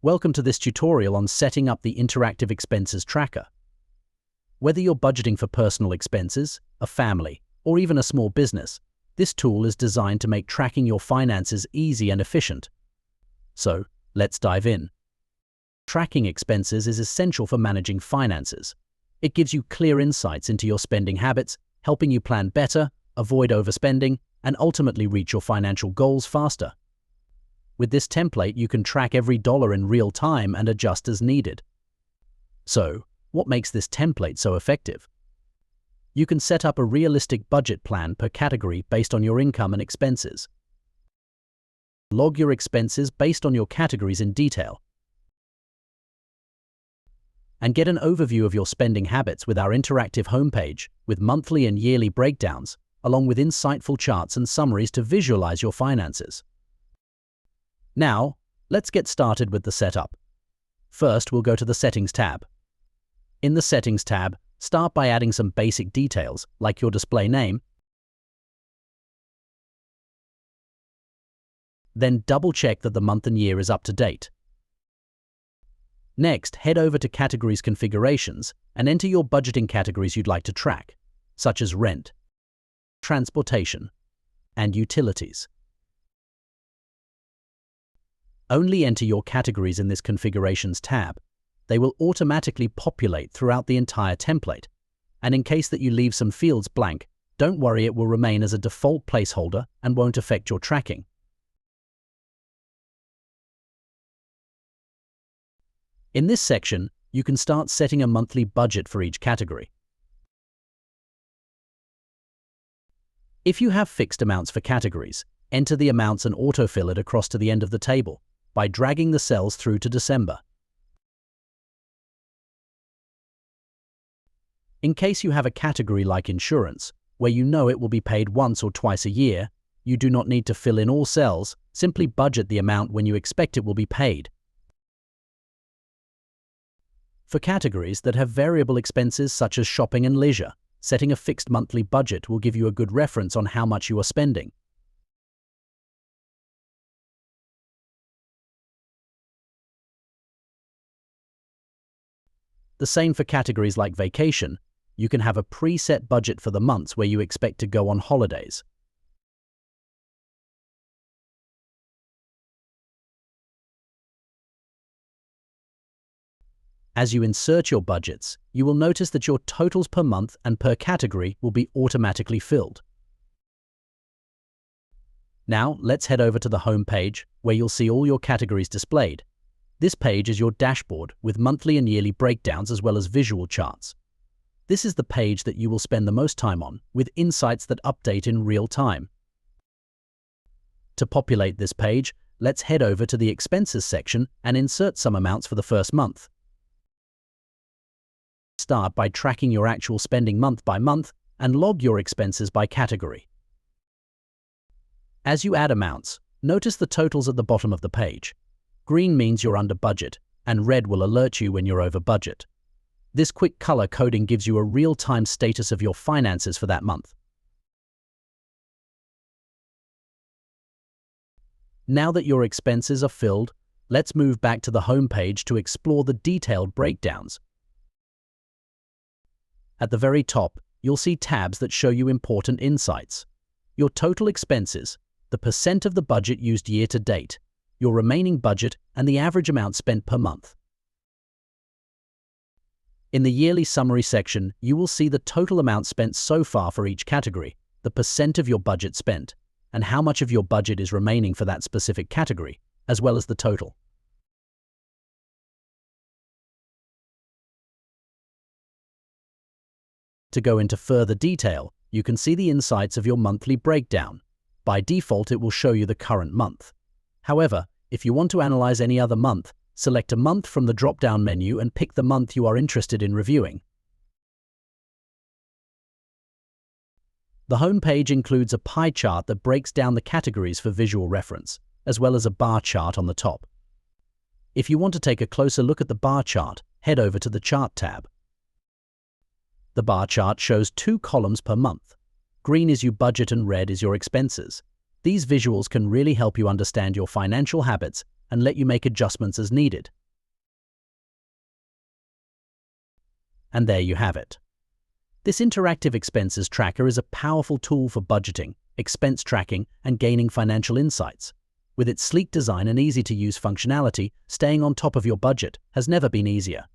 Welcome to this tutorial on setting up the interactive expenses tracker. Whether you're budgeting for personal expenses, a family, or even a small business, this tool is designed to make tracking your finances easy and efficient. So, let's dive in. Tracking expenses is essential for managing finances. It gives you clear insights into your spending habits, helping you plan better, avoid overspending, and ultimately reach your financial goals faster. With this template, you can track every dollar in real time and adjust as needed. So, what makes this template so effective? You can set up a realistic budget plan per category based on your income and expenses. Log your expenses based on your categories in detail. And get an overview of your spending habits with our interactive homepage with monthly and yearly breakdowns, along with insightful charts and summaries to visualize your finances. Now, let's get started with the setup. First, we'll go to the Settings tab. In the Settings tab, start by adding some basic details, like your display name. Then double-check that the month and year is up to date. Next, head over to Categories Configurations and enter your budgeting categories you'd like to track, such as rent, transportation, and utilities. Only enter your categories in this Configurations tab. They will automatically populate throughout the entire template, and in case that you leave some fields blank, don't worry, it will remain as a default placeholder and won't affect your tracking. In this section, you can start setting a monthly budget for each category. If you have fixed amounts for categories, enter the amounts and autofill it across to the end of the table by dragging the cells through to December. In case you have a category like insurance, where you know it will be paid once or twice a year, you do not need to fill in all cells, simply budget the amount when you expect it will be paid. For categories that have variable expenses such as shopping and leisure, setting a fixed monthly budget will give you a good reference on how much you are spending. The same for categories like vacation. You can have a preset budget for the months where you expect to go on holidays. As you insert your budgets, you will notice that your totals per month and per category will be automatically filled. Now, let's head over to the home page where you'll see all your categories displayed. This page is your dashboard with monthly and yearly breakdowns as well as visual charts. This is the page that you will spend the most time on, with insights that update in real time. To populate this page, let's head over to the Expenses section and insert some amounts for the first month. Start by tracking your actual spending month by month and log your expenses by category. As you add amounts, notice the totals at the bottom of the page. Green means you're under budget, and red will alert you when you're over budget. This quick color coding gives you a real-time status of your finances for that month. Now that your expenses are filled, let's move back to the home page to explore the detailed breakdowns. At the very top, you'll see tabs that show you important insights. Your total expenses, the percent of the budget used year to date, your remaining budget, and the average amount spent per month. In the yearly summary section, you will see the total amount spent so far for each category, the percent of your budget spent, and how much of your budget is remaining for that specific category, as well as the total. To go into further detail, you can see the insights of your monthly breakdown. By default, it will show you the current month. However, if you want to analyze any other month, select a month from the drop-down menu and pick the month you are interested in reviewing. The home page includes a pie chart that breaks down the categories for visual reference, as well as a bar chart on the top. If you want to take a closer look at the bar chart, head over to the Chart tab. The bar chart shows 2 columns per month. Green is your budget and red is your expenses. These visuals can really help you understand your financial habits and let you make adjustments as needed. And there you have it. This interactive expenses tracker is a powerful tool for budgeting, expense tracking, and gaining financial insights. With its sleek design and easy-to-use functionality, staying on top of your budget has never been easier.